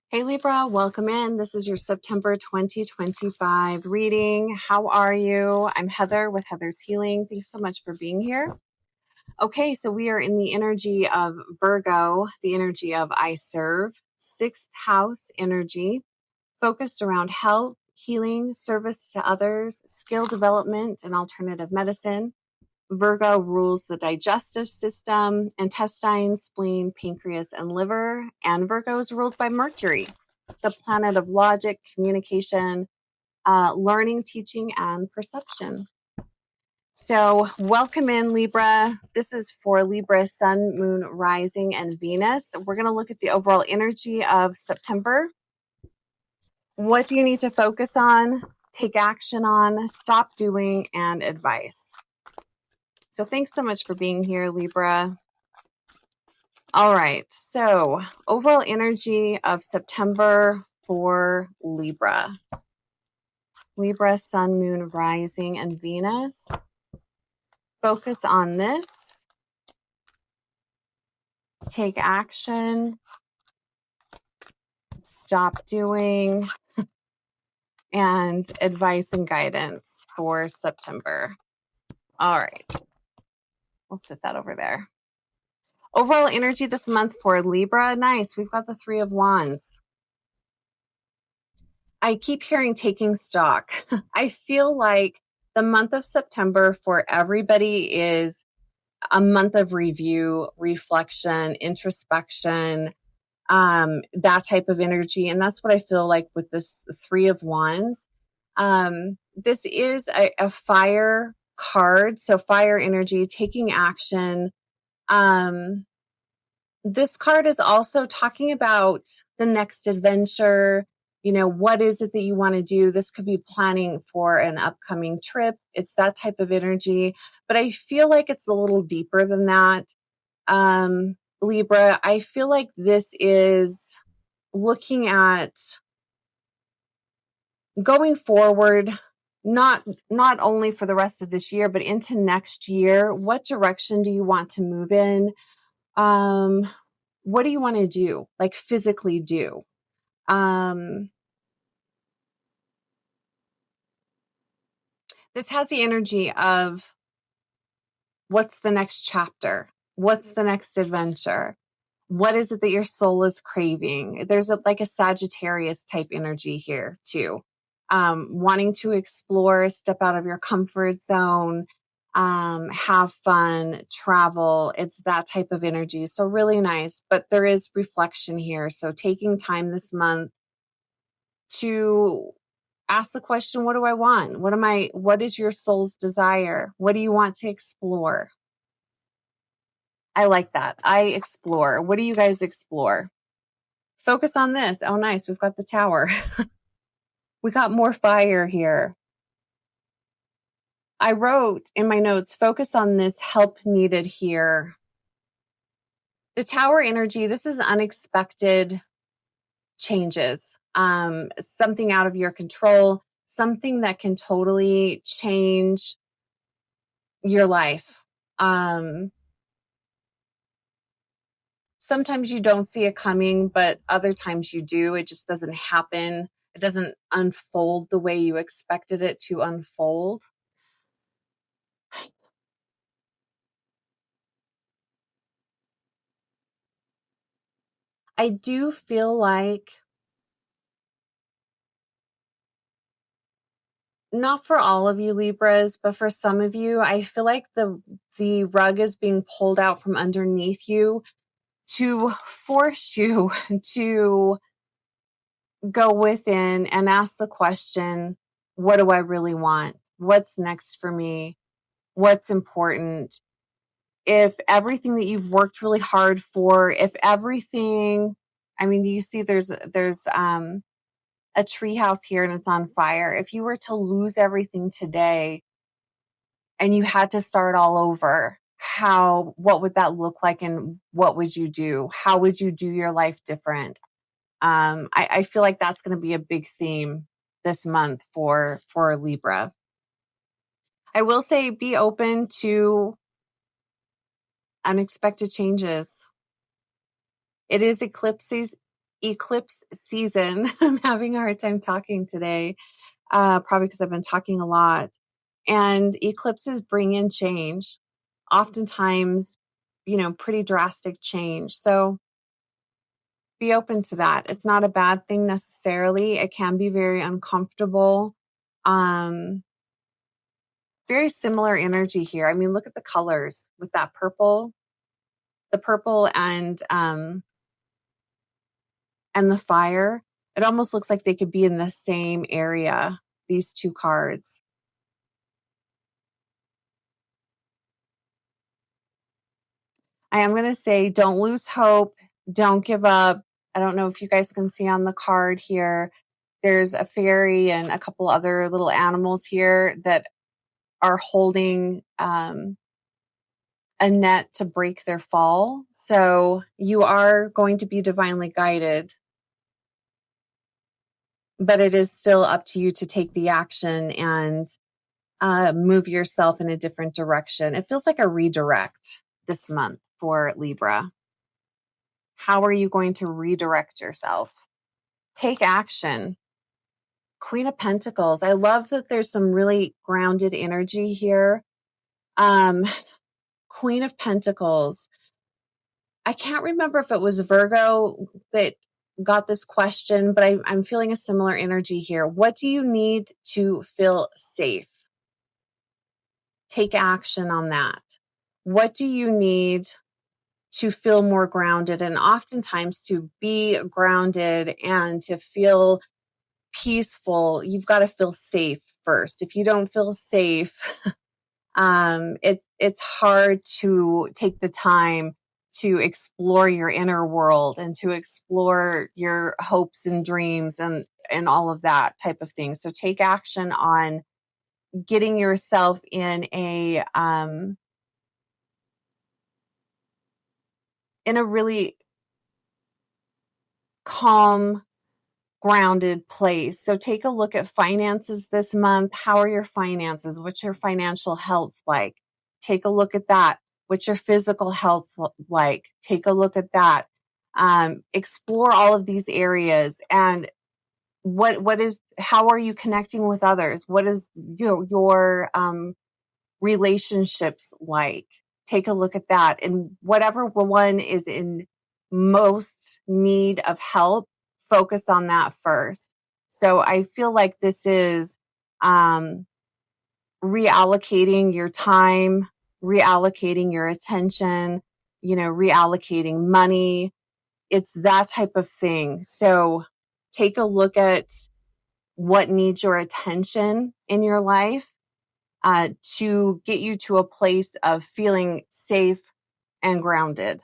Hey Libra, welcome in. This is your September 2025 reading. How are you? I'm Heather with Heather's Healing. Thanks so much for being here. Okay, so we are in the energy of Virgo, the energy of I serve, sixth house energy, focused around health, healing, service to others, skill development, and alternative medicine. Virgo rules the digestive system, intestine, spleen, pancreas, and liver. And Virgo is ruled by Mercury, the planet of logic, communication, learning, teaching, and perception. So, welcome in, Libra. This is for Libra, Sun, Moon, Rising, and Venus. We're going to look at the overall energy of September. What do you need to focus on, take action on, stop doing, and advice? So thanks so much for being here, Libra. All right, so overall energy of September for Libra. Libra, Sun, Moon, Rising, and Venus. Focus on this. Take action. Stop doing. And advice and guidance for September. All right, we'll sit that over there. Overall energy this month for Libra. Nice. We've got the Three of Wands. I keep hearing taking stock. I feel like the month of September for everybody is a month of review, reflection, introspection, that type of energy. And that's what I feel like with this Three of Wands. This is a fire card. So fire energy, taking action. This card is also talking about the next adventure. You know, what is it that you want to do? This could be planning for an upcoming trip. It's that type of energy, but I feel like it's a little deeper than that. Libra, I feel like this is looking at going forward, not only for the rest of this year, but into next year. What direction do you want to move in? What do you want to do? Like physically do? This has the energy of what's the next chapter? What's the next adventure? What is it that your soul is craving? There's like a Sagittarius type energy here too. Wanting to explore, step out of your comfort zone, have fun, travel. It's that type of energy. So really nice, but there is reflection here. So taking time this month to ask the question, what do I want? What is your soul's desire? What do you want to explore? I like that. I explore. What do you guys explore? Focus on this. Oh, nice. We've got the Tower. We got more fire here. I wrote in my notes, focus on this, help needed here. The Tower energy, this is unexpected changes. Something out of your control, something that can totally change your life. Sometimes you don't see it coming, but other times you do. It just doesn't happen. It doesn't unfold the way you expected it to unfold. I do feel like, not for all of you Libras, but for some of you, I feel like the rug is being pulled out from underneath you to force you to go within and ask the question, what do I really want? What's next for me? What's important? If everything that you've worked really hard for, if everything, I mean, you see there's a tree house here and it's on fire. If you were to lose everything today and you had to start all over, what would that look like and what would you do? How would you do your life different? I feel like that's going to be a big theme this month for Libra. I will say be open to unexpected changes. It is eclipse eclipse season. I'm having a hard time talking today, probably because I've been talking a lot. And eclipses bring in change, oftentimes, pretty drastic change. So be open to that. It's not a bad thing necessarily. It can be very uncomfortable. Very similar energy here. I mean, look at the colors with that purple, the purple and the fire. It almost looks like they could be in the same area, these two cards. I am going to say, don't lose hope. Don't give up. I don't know if you guys can see on the card here. There's a fairy and a couple other little animals here that are holding a net to break their fall. So you are going to be divinely guided, but it is still up to you to take the action and move yourself in a different direction. It feels like a redirect this month for Libra. How are you going to redirect yourself? Take action. Queen of Pentacles. I love that there's some really grounded energy here. Queen of Pentacles. I can't remember if it was Virgo that got this question, but I'm feeling a similar energy here. What do you need to feel safe? Take action on that. What do you need to feel more grounded? And oftentimes to be grounded and to feel peaceful, you've got to feel safe first. If you don't feel safe, it's hard to take the time to explore your inner world and to explore your hopes and dreams and all of that type of thing. So take action on getting yourself in a really calm, grounded place. So take a look at finances this month. How are your finances? What's your financial health like? Take a look at that. What's your physical health like? Take a look at that. Explore all of these areas and how are you connecting with others? What is your relationships like? Take a look at that. And whatever one is in most need of help, focus on that first. So I feel like this is reallocating your time, reallocating your attention, reallocating money. It's that type of thing. So take a look at what needs your attention in your life to get you to a place of feeling safe and grounded.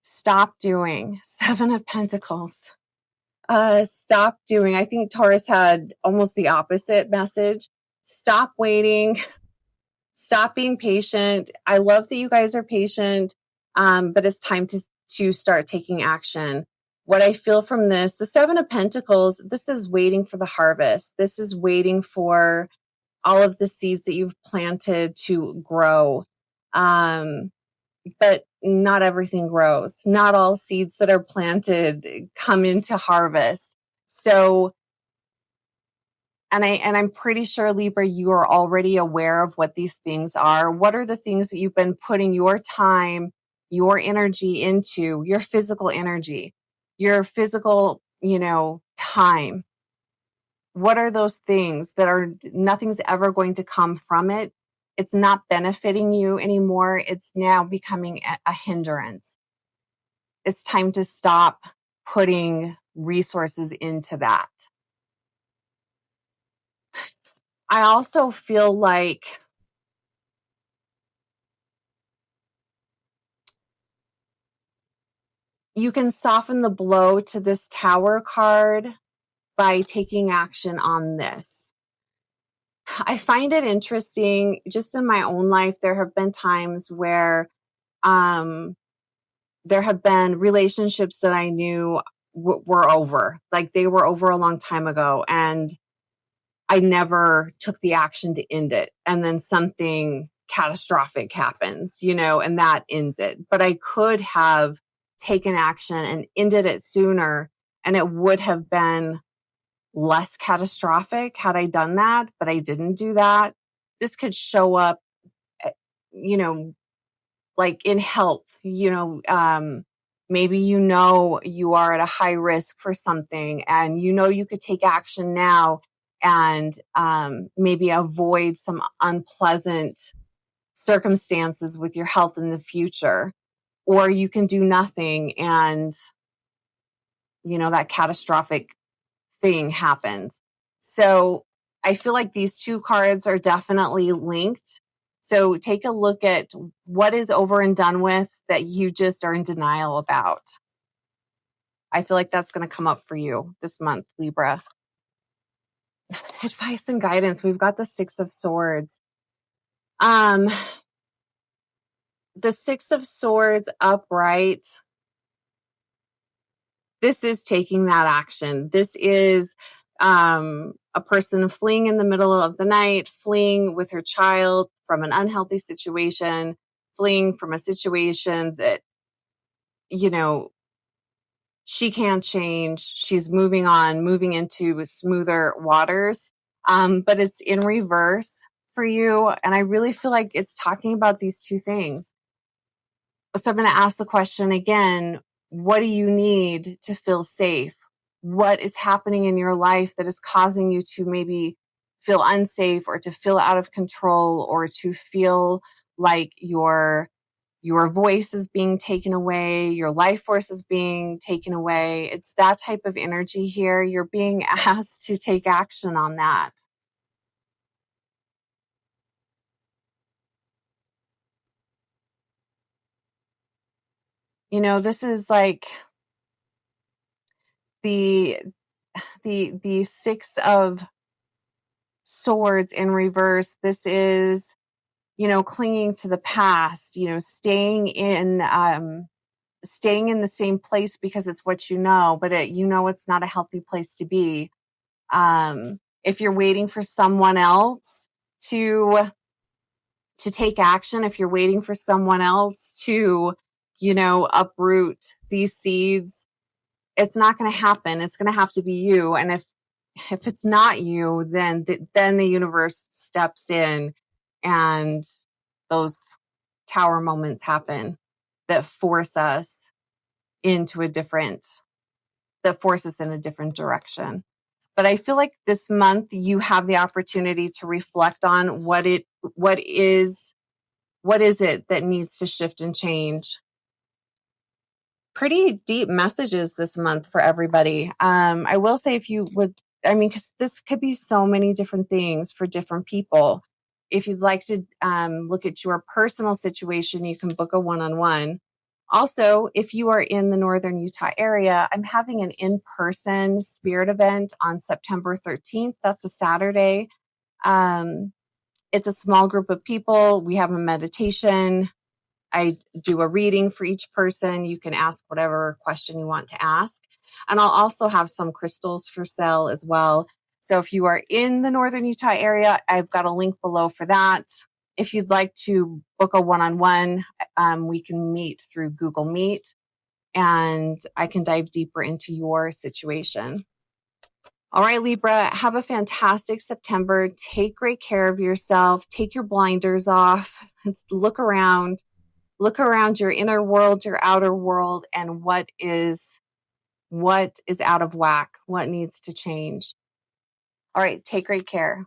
Stop doing. 7 of Pentacles. Stop doing. I think Taurus had almost the opposite message. Stop waiting. Stop being patient. I love that you guys are patient, but it's time to start taking action. What I feel from this, the 7 of Pentacles, this is waiting for the harvest. This is waiting for all of the seeds that you've planted to grow. But not everything grows. Not all seeds that are planted come into harvest. So, and I'm pretty sure, Libra, you are already aware of what these things are. What are the things that you've been putting your time, your energy into, your physical energy, your physical, time? What are those things that are nothing's ever going to come from it? It's not benefiting you anymore. It's now becoming a hindrance. It's time to stop putting resources into that. I also feel like you can soften the blow to this Tower card by taking action on this. I find it interesting, just in my own life, there have been times where there have been relationships that I knew were over, like they were over a long time ago, and I never took the action to end it. And then something catastrophic happens, and that ends it. But I could have taken action and ended it sooner, and it would have been less catastrophic had I done that, but I didn't do that. This could show up, you know, like in health, maybe you are at a high risk for something, and you could take action now and maybe avoid some unpleasant circumstances with your health in the future. Or you can do nothing and, that catastrophic thing happens. So I feel like these two cards are definitely linked. So take a look at what is over and done with that you just are in denial about. I feel like that's going to come up for you this month, Libra. Advice and guidance. We've got the Six of Swords. The Six of Swords upright. This is taking that action. This is a person fleeing in the middle of the night, fleeing with her child from an unhealthy situation, fleeing from a situation that, she can't change. She's moving on, moving into smoother waters. But it's in reverse for you. And I really feel like it's talking about these two things. So I'm going to ask the question again. What do you need to feel safe? What is happening in your life that is causing you to maybe feel unsafe or to feel out of control or to feel like your voice is being taken away, your life force is being taken away? It's that type of energy here. You're being asked to take action on that. This is like the Six of Swords in reverse. This is, clinging to the past, staying in the same place because it's what but it's not a healthy place to be. If you're waiting for someone else to take action, if you're waiting for someone else to, uproot these seeds, it's not going to happen. It's going to have to be you. And if it's not you, then the universe steps in and those tower moments happen that force us in a different direction. But I feel like this month you have the opportunity to reflect on what is it that needs to shift and change. Pretty deep messages this month for everybody. I will say, if you would, because this could be so many different things for different people. If you'd like to look at your personal situation, you can book a one-on-one. Also, if you are in the Northern Utah area, I'm having an in-person spirit event on September 13th. That's a Saturday. It's a small group of people. We have a meditation. I do a reading for each person. You can ask whatever question you want to ask. And I'll also have some crystals for sale as well. So if you are in the Northern Utah area, I've got a link below for that. If you'd like to book a one-on-one, we can meet through Google Meet, and I can dive deeper into your situation. All right, Libra, have a fantastic September. Take great care of yourself. Take your blinders off. Look around your inner world, your outer world, and what is out of whack, what needs to change. All right, take great care.